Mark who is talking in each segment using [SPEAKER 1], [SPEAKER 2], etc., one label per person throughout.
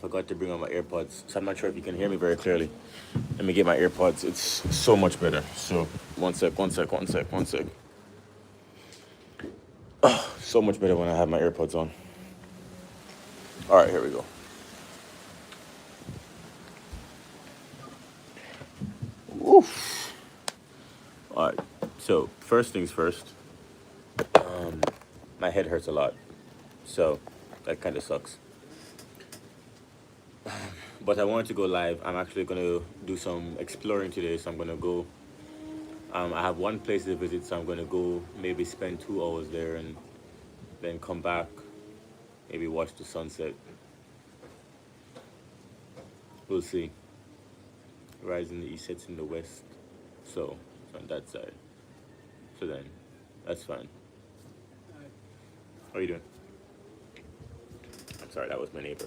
[SPEAKER 1] forgot to bring on my AirPods, so I'm not sure if you can hear me very clearly. Let me get my AirPods. It's so much better. So one sec, one sec, one sec, one sec. So much better when I have my AirPods on. All right, here we go. Oof. All right. So first things first. My head hurts a lot, so that kind of sucks. But I wanted to go live. I'm actually gonna do some exploring today, so I'm gonna go. I have one place to visit, so I'm gonna go. Maybe spend 2 hours there and then come back. Maybe watch the sunset. We'll see. Rise in the east, sets in the west. So it's on that side. So then, that's fine. How are you doing? I'm sorry, that was my neighbor.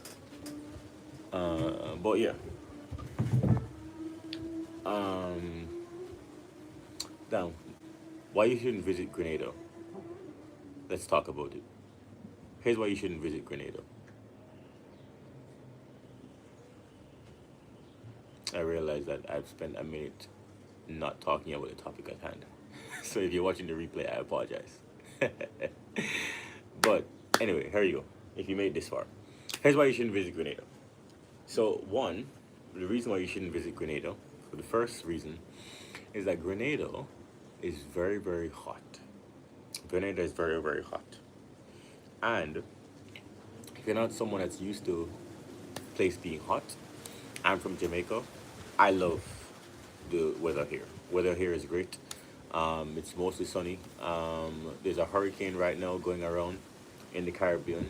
[SPEAKER 1] But yeah. Um, Now, why you shouldn't visit Grenada? Let's talk about it. Here's why you shouldn't visit Grenada. I realize that I've spent a minute not talking about the topic at hand. So if you're watching the replay, I apologize. But anyway, here you go. If you made this far, here's why you shouldn't visit Grenada. So one, the reason why you shouldn't visit Grenada, for the first reason, is that Grenada is very, very hot. Grenada is very, very hot. And if you're not someone that's used to place being hot, I'm from Jamaica. I love the weather here. Weather here is great. It's mostly sunny. There's a hurricane right now going around in the Caribbean,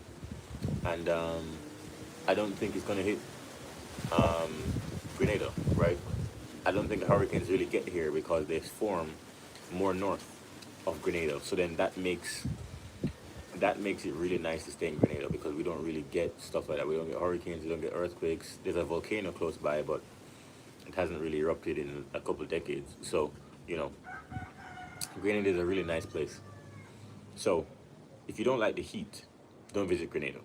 [SPEAKER 1] and I don't think it's gonna hit um, Grenada, right? I don't think the hurricanes really get here because they form more north of Grenada. So then that makes it really nice to stay in Grenada because we don't really get stuff like that. We don't get hurricanes, we don't get earthquakes. There's a volcano close by, but it hasn't really erupted in a couple of decades. So, you know, Grenada is a really nice place. So, if you don't like the heat, don't visit Grenada.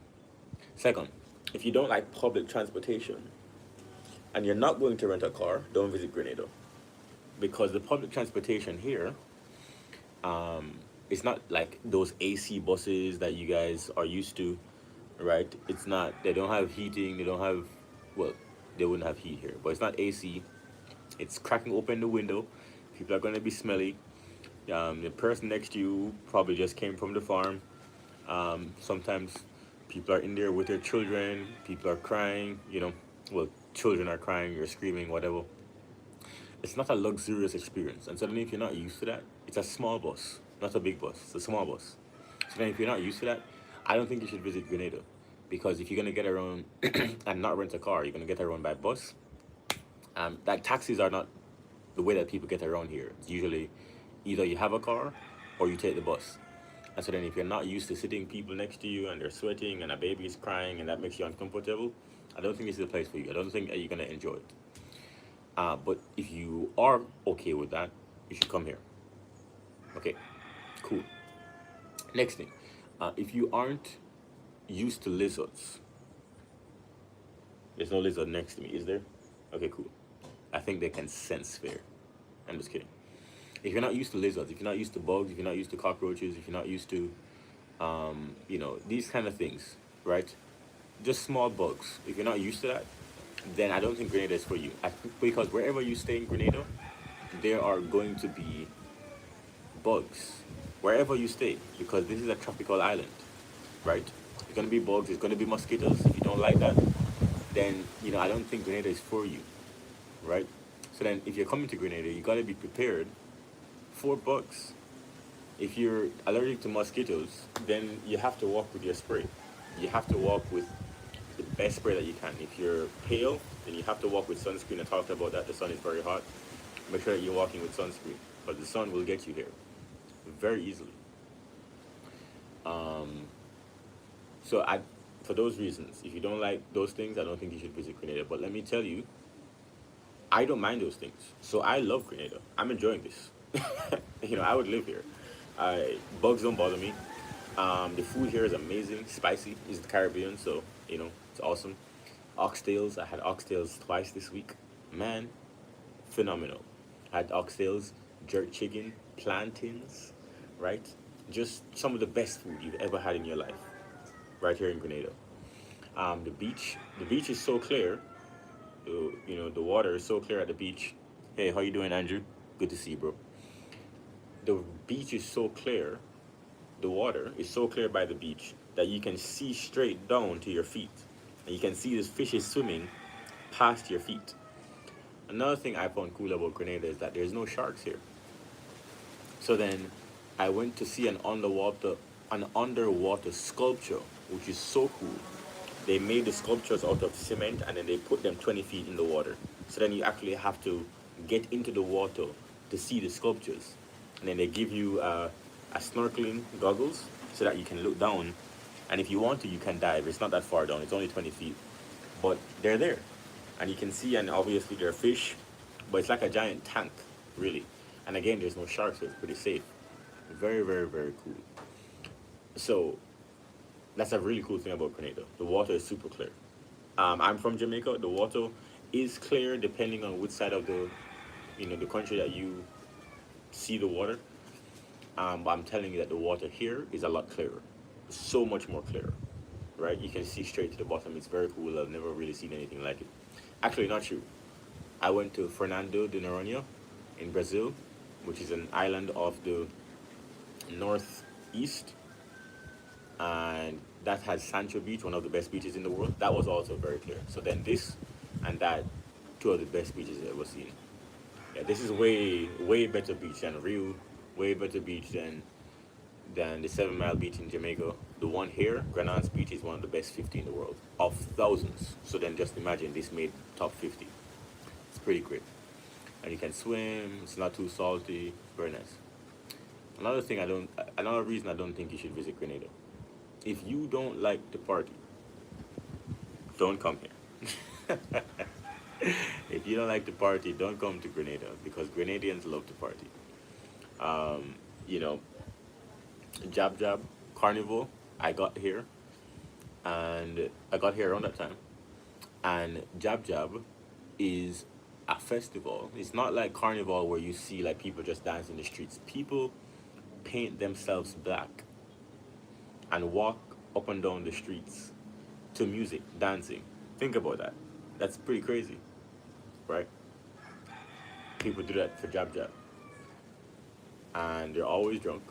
[SPEAKER 1] Second, if you don't like public transportation and you're not going to rent a car, don't visit Grenada because the public transportation here, it's not like those AC buses that you guys are used to, right? It's not. They don't have heating. They don't have. Well, they wouldn't have heat here, but it's not AC. It's cracking open the window. People are gonna be smelly. The person next to you probably just came from the farm. Sometimes people are in there with their children. People are crying. Well, children are crying. You're screaming, whatever. It's not a luxurious experience. And suddenly, if you're not used to that, it's a small bus, not a big bus. It's a small bus. So then, if you're not used to that, I don't think you should visit Grenada, because if you're gonna get around and not rent a car, you're gonna get around by bus. Like taxis are not the way that people get around here. It's usually either you have a car or you take the bus. And so then if you're not used to sitting people next to you and they're sweating and a baby is crying and that makes you uncomfortable, I don't think this is the place for you. I don't think that you're gonna enjoy it. But if you are okay with that, you should come here. Okay, cool. Next thing, if you aren't used to lizards, there's no lizard next to me, is there? Okay, cool. I think they can sense fear. I'm just kidding. If you're not used to lizards, if you're not used to bugs, if you're not used to cockroaches, if you're not used to, these kind of things, right? Just small bugs. If you're not used to that, then I don't think Grenada is for you. Because wherever you stay in Grenada, there are going to be bugs. Wherever you stay, because this is a tropical island, right? There's going to be bugs, there's going to be mosquitoes. If you don't like that, then, I don't think Grenada is for you, right? So then if you're coming to Grenada, you got to be prepared for bugs. If you're allergic to mosquitoes, then you have to walk with your spray. You have to walk with the best spray that you can. If you're pale, then you have to walk with sunscreen. I talked about that. The sun is very hot. Make sure that you're walking with sunscreen, but the sun will get you here very easily. So for those reasons, if you don't like those things, I don't think you should visit Grenada. But let me tell you, I don't mind those things. So I love Grenada. I'm enjoying this. I would live here. Bugs don't bother me. The food here is amazing, spicy. It's the Caribbean, so it's awesome. Oxtails, I had oxtails twice this week. Man, phenomenal. I had oxtails, jerk chicken, plantains, right? Just some of the best food you've ever had in your life, right here in Grenada. The beach is so clear. The water is so clear at the beach. Hey, how you doing, Andrew? Good to see you, bro. The beach is so clear, the water is so clear by the beach that you can see straight down to your feet. And you can see these fishes swimming past your feet. Another thing I found cool about Grenada is that there's no sharks here. So then I went to see an underwater sculpture, which is so cool. They made the sculptures out of cement and then they put them 20 feet in the water. So then you actually have to get into the water to see the sculptures. And then they give you a snorkeling goggles so that you can look down. And if you want to, you can dive. It's not that far down, it's only 20 feet. But they're there. And you can see, and obviously there are fish, but it's like a giant tank, really. And again, there's no sharks, so it's pretty safe. Very, very, very cool. So that's a really cool thing about Grenada. The water is super clear. I'm from Jamaica. The water is clear depending on which side of the country that you see the water. But I'm telling you that the water here is a lot clearer, so much more clearer. Right? You can see straight to the bottom. It's very cool. I've never really seen anything like it. Actually, not true. I went to Fernando de Noronha in Brazil, which is an island of the northeast, and that has Sancho Beach, one of the best beaches in the world. That was also very clear. So then this and that, two of the best beaches I've ever seen. Yeah, this is way way better beach than Rio, way better beach than the 7 Mile Beach in Jamaica. The one here, Grenada's Beach, is one of the best 50 in the world of thousands. So then just imagine this made top 50. It's pretty great, and you can swim. It's not too salty. Very nice. Another reason I don't think you should visit Grenada. If you don't like the party, don't come here. If you don't like the party, don't come to Grenada because Grenadians love to party. Um, you know, Jab Jab Carnival. I got here, and I got here around that time. And Jab Jab is a festival. It's not like Carnival where you see like people just dance in the streets. People paint themselves black and walk up and down the streets to music, dancing. Think about that. That's pretty crazy, right? People do that for Jab Jab, and they're always drunk.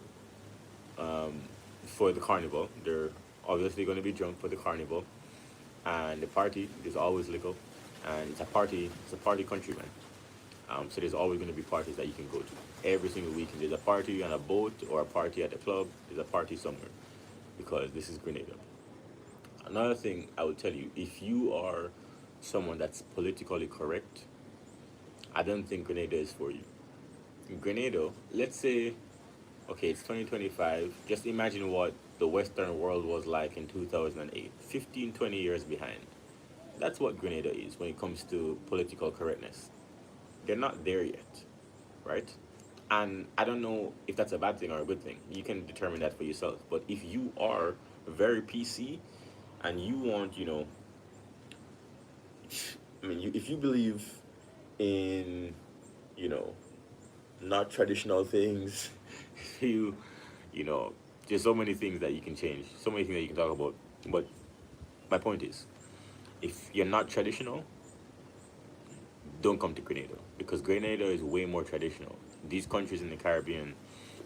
[SPEAKER 1] Um, for the carnival, they're obviously going to be drunk for the carnival, and the party is always liquor, and it's a party. It's a party country, man. So there's always going to be parties that you can go to. Every single weekend, there's a party on a boat or a party at the club. There's a party somewhere because this is Grenada. Another thing I would tell you, if you are someone that's politically correct, I don't think Grenada is for you. In Grenada, let's say, okay, it's 2025. Just imagine what the Western world was like in 2008, 15, 20 years behind. That's what Grenada is when it comes to political correctness. They're not there yet, right? And I don't know if that's a bad thing or a good thing. You can determine that for yourself. But if you are very PC and you want, if you believe in, you know, not traditional things, you, you know, there's so many things that you can change, so many things that you can talk about. But my point is, if you're not traditional, don't come to Grenada because Grenada is way more traditional. These countries in the Caribbean,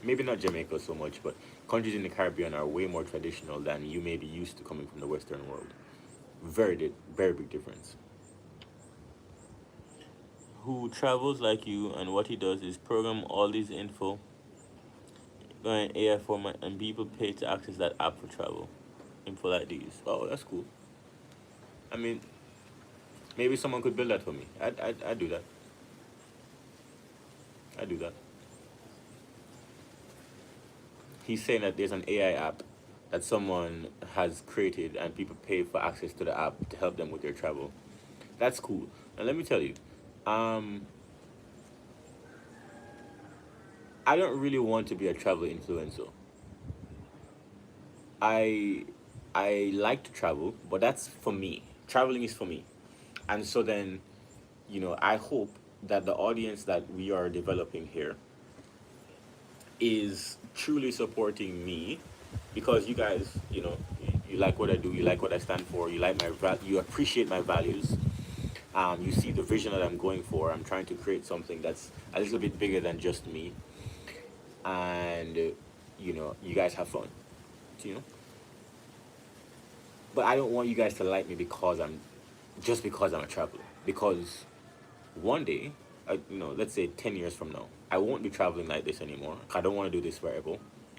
[SPEAKER 1] maybe not Jamaica so much, but countries in the Caribbean are way more traditional than you may be used to coming from the Western world. Very big difference. Who travels like you, and what he does is program all these info in AI format, and people pay to access that app for travel. Info like these. Oh, that's cool. I mean, maybe someone could build that for me. I'd do that. I do that. He's saying that there's an AI app that someone has created and people pay for access to the app to help them with their travel. That's cool. And let me tell you, um, I don't really want to be a travel influencer. I I like to travel, but that's for me. Traveling is for me. And so then, I hope that the audience that we are developing here is truly supporting me, because you guys, you like what I do, you like what I stand for, you like you appreciate my values. You see the vision that I'm going for. I'm trying to create something that's a little bit bigger than just me, and you guys have fun, you know. But I don't want you guys to like me because I'm a traveler. Because one day, let's say 10 years from now, I won't be traveling like this anymore. I don't want to do this forever,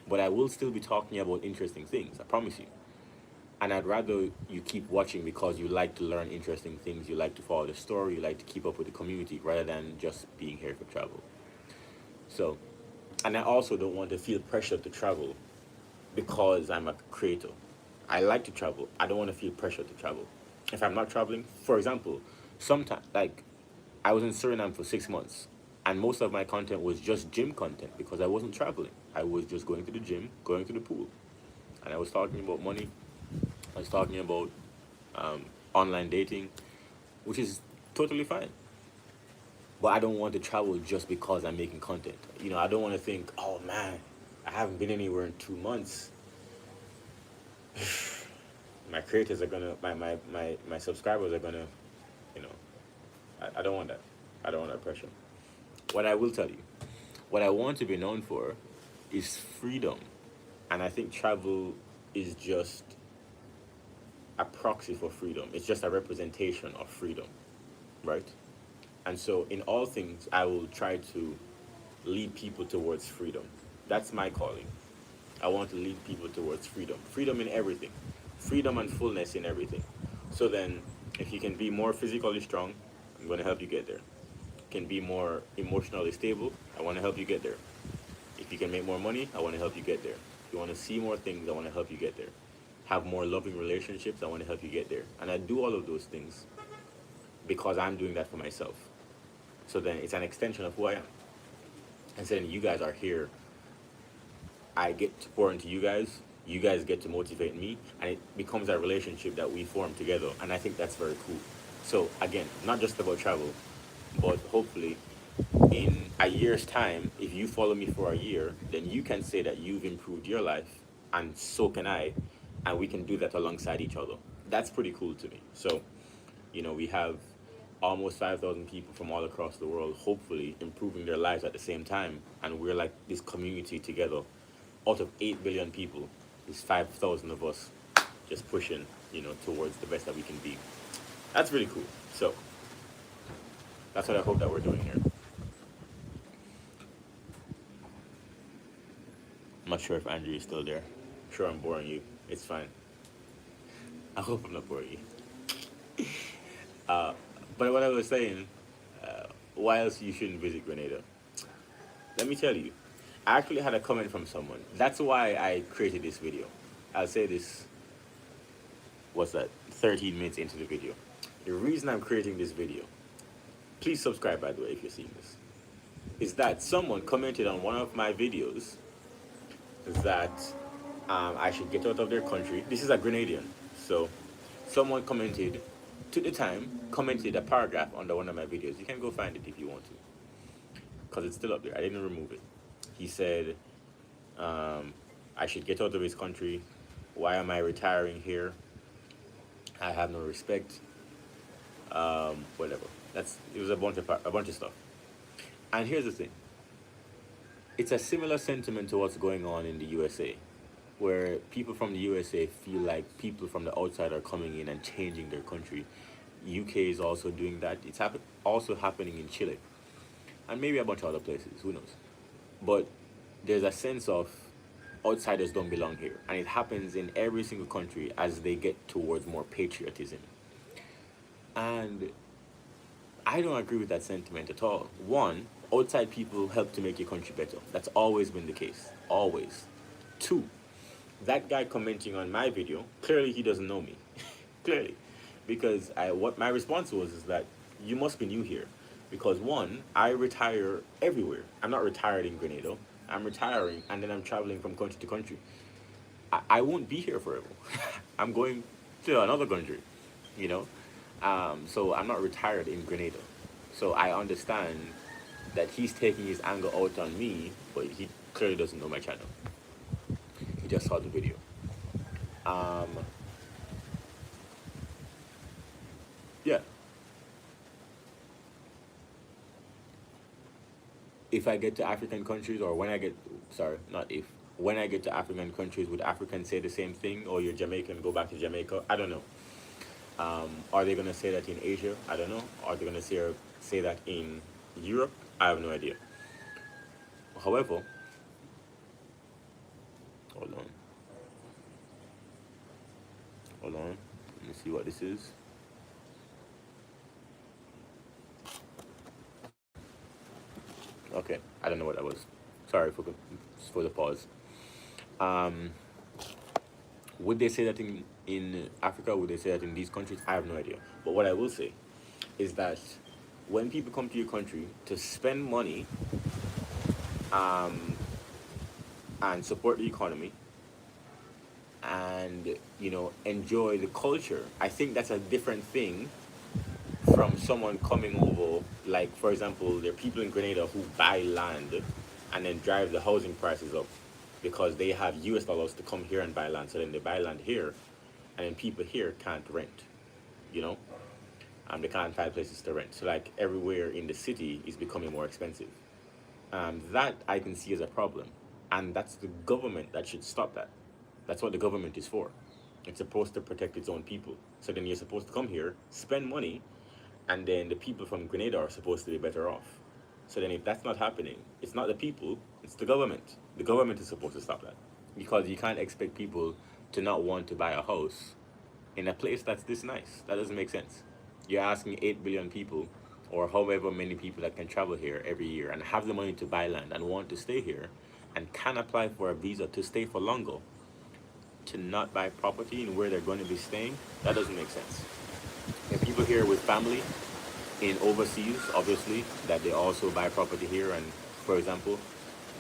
[SPEAKER 1] but I will still be talking about interesting things. I promise you. And I'd rather you keep watching because you like to learn interesting things, you like to follow the story, you like to keep up with the community rather than just being here for travel. So, and I also don't want to feel pressure to travel because I'm a creator. I like to travel. I don't want to feel pressure to travel. If I'm not traveling, for example, sometimes, like, I was in Suriname for 6 months, and most of my content was just gym content because I wasn't traveling. I was just going to the gym, going to the pool, and I was talking about money. I was talking about online dating, which is totally fine. But I don't want to travel just because I'm making content. I don't want to think, oh man, I haven't been anywhere in 2 months. My creators are gonna, my subscribers are gonna, you know, I don't want that. I don't want that pressure. What I will tell you, what I want to be known for is freedom. And I think travel is just a proxy for freedom. It's just a representation of freedom, right? And so, in all things, I will try to lead people towards freedom. That's my calling. I want to lead people towards freedom. Freedom in everything. Freedom and fullness in everything. So then, if you can be more physically strong, I'm going to help you get there. Can be more emotionally stable, I want to help you get there. If you can make more money, I want to help you get there. If you want to see more things, I want to help you get there. Have more loving relationships, I want to help you get there. And I do all of those things because I'm doing that for myself. So then it's an extension of who I am. And so then you guys are here. I get to pour into you guys. You guys get to motivate me. And it becomes a relationship that we form together. And I think that's very cool. So again, not just about travel, but hopefully in a year's time, if you follow me for a year, then you can say that you've improved your life, and so can I, and we can do that alongside each other. That's pretty cool to me. So, we have almost 5,000 people from all across the world, hopefully improving their lives at the same time, and we're like this community together. Out of 8 billion people, there's 5,000 of us just pushing, towards the best that we can be. That's really cool. So, that's what I hope that we're doing here. I'm not sure if Andrew is still there. I'm sure I'm boring you. It's fine. I hope I'm not boring you. But what I was saying, why else you shouldn't visit Grenada? Let me tell you. I actually had a comment from someone. That's why I created this video. I'll say this, what's that, 13 minutes into the video. The reason I'm creating this video, please subscribe by the way if you're seeing this, is that someone commented on one of my videos that I should get out of their country. This is a Grenadian. So someone commented, took the time, commented a paragraph under one of my videos. You can go find it if you want to, because it's still up there. I didn't remove it. He said, I should get out of his country. Why am I retiring here? I have no respect. Whatever. It was a bunch of stuff. And here's the thing. It's a similar sentiment to what's going on in the USA, where people from the USA feel like people from the outside are coming in and changing their country. UK is also doing that. It's also happening in Chile, and maybe a bunch of other places. Who knows? But there's a sense of outsiders don't belong here, and it happens in every single country as they get towards more patriotism. And I don't agree with that sentiment at all. One, outside people help to make your country better. That's always been the case. Always. Two, that guy commenting on my video, clearly he doesn't know me. Clearly. Because what my response was is that you must be new here. Because one, I retire everywhere. I'm not retired in Grenada. I'm retiring and then I'm traveling from country to country. I won't be here forever. I'm going to another country. you know. So I'm not retired in Grenada. So I understand that he's taking his anger out on me, but he clearly doesn't know my channel. He just saw the video. Um, yeah, if I get to African countries, or when I get, sorry, not if, when I get to African countries, would Africans say the same thing? Or you're Jamaican, go back to Jamaica? I don't know. Are they gonna say that in Asia? I don't know. Are they gonna say that in Europe? I have no idea. However, hold on, hold on. Let me see what this is. Okay, I don't know what that was. Sorry for the pause. Um, would they say that in Africa? Would they say that in these countries? I have no idea. But what I will say is that when people come to your country to spend money um, and support the economy and enjoy the culture, I think that's a different thing from someone coming over. Like for example, there are people in Grenada who buy land and then drive the housing prices up because they have US dollars to come here and buy land. So then they buy land here, and then people here can't rent. You know, they can't find places to rent. So like everywhere in the city is becoming more expensive. That I can see as a problem, and that's the government that should stop that. That's what the government is for. It's supposed to protect its own people. So then you're supposed to come here, spend money, and then the people from Grenada are supposed to be better off. So then if that's not happening, it's not the people, it's the government. The government is supposed to stop that. Because you can't expect people to not want to buy a house in a place that's this nice. That doesn't make sense. You're asking 8 billion people, or however many people that can travel here every year and have the money to buy land and want to stay here and can apply for a visa to stay for longer, to not buy property in where they're going to be staying. That doesn't make sense. If people here with family in overseas, obviously, that they also buy property here, and for example,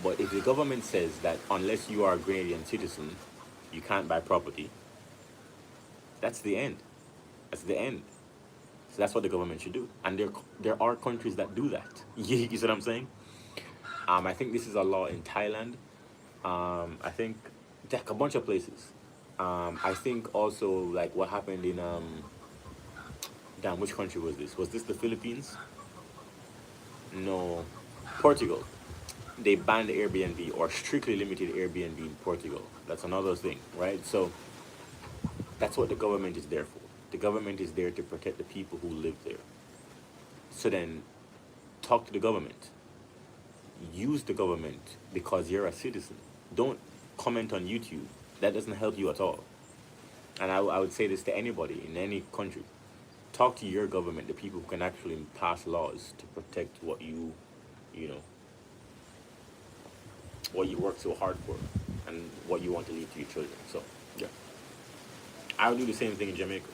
[SPEAKER 1] but if the government says that unless you are a Grenadian citizen, you can't buy property, that's the end. That's the end. So that's what the government should do. And there are countries that do that. You see what I'm saying? I think this is a law in Thailand. I think like a bunch of places. I think also like what happened in damn, which country was this? Was this the Philippines? No, Portugal. They banned Airbnb or strictly limited Airbnb in Portugal. That's another thing, right? So that's what the government is there for. The government is there to protect the people who live there. So then talk to the government. Use the government because you're a citizen. Don't comment on YouTube. That doesn't help you at all. And I would say this to anybody in any country. Talk to your government, the people who can actually pass laws to protect you know, what you work so hard for and what you want to leave to your children. So, yeah. I would do the same thing in Jamaica.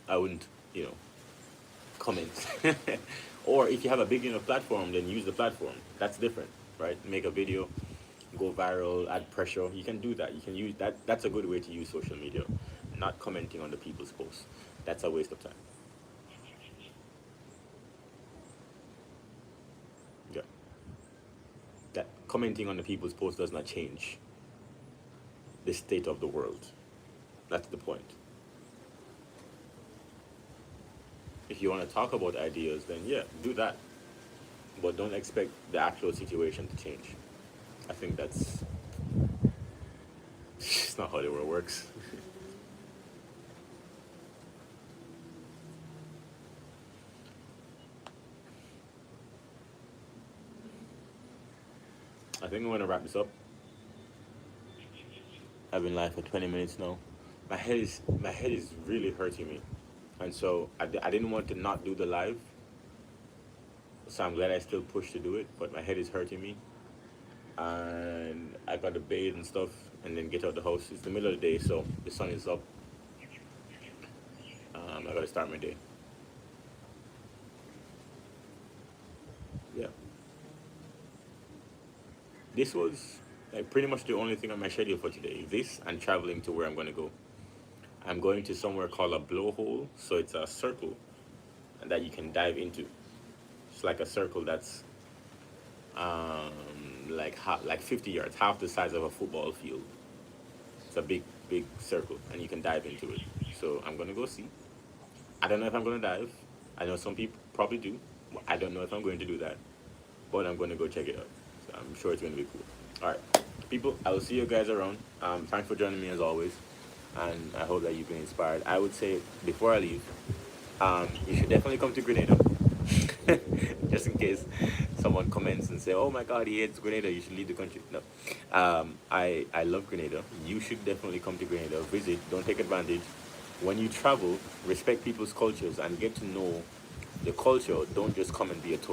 [SPEAKER 1] I wouldn't, you know, comment. Or if you have a big enough platform, then use the platform. That's different, right? Make a video, go viral, add pressure. You can do that. You can use that. That's a good way to use social media. Not commenting on the people's posts. That's a waste of time. Yeah. That commenting on the people's posts does not change the state of the world. That's the point. If you want to talk about ideas, then yeah, do that. But don't expect the actual situation to change. I think that's it's not how the world works. I think I'm gonna wrap this up. I've been live for 20 minutes now. My head is really hurting me, and so I didn't want to not do the live. So I'm glad I still pushed to do it, but my head is hurting me, and I got to bathe and stuff, and then get out the house. It's the middle of the day, so the sun is up. I got to start my day. Yeah, this was like pretty much the only thing on my schedule for today. This and traveling to where I'm gonna go. I'm going to somewhere called a blowhole. So it's a circle that you can dive into. It's like a circle that's like 50 yards, half the size of a football field. It's a big circle, and you can dive into it. So I'm gonna go see. I don't know if I'm gonna dive. I know some people probably do. I don't know if I'm going to do that, but I'm gonna go check it out. So I'm sure it's gonna be cool. All right, people. I will see you guys around. Thanks for joining me as always, and I hope that you've been inspired. I would say before I leave, you should definitely come to Grenada. Just in case someone comments and say, "Oh my God, he hates Grenada. You should leave the country." No, I love Grenada. You should definitely come to Grenada. Visit. Don't take advantage. When you travel, respect people's cultures and get to know the culture. Don't just come and be a tourist.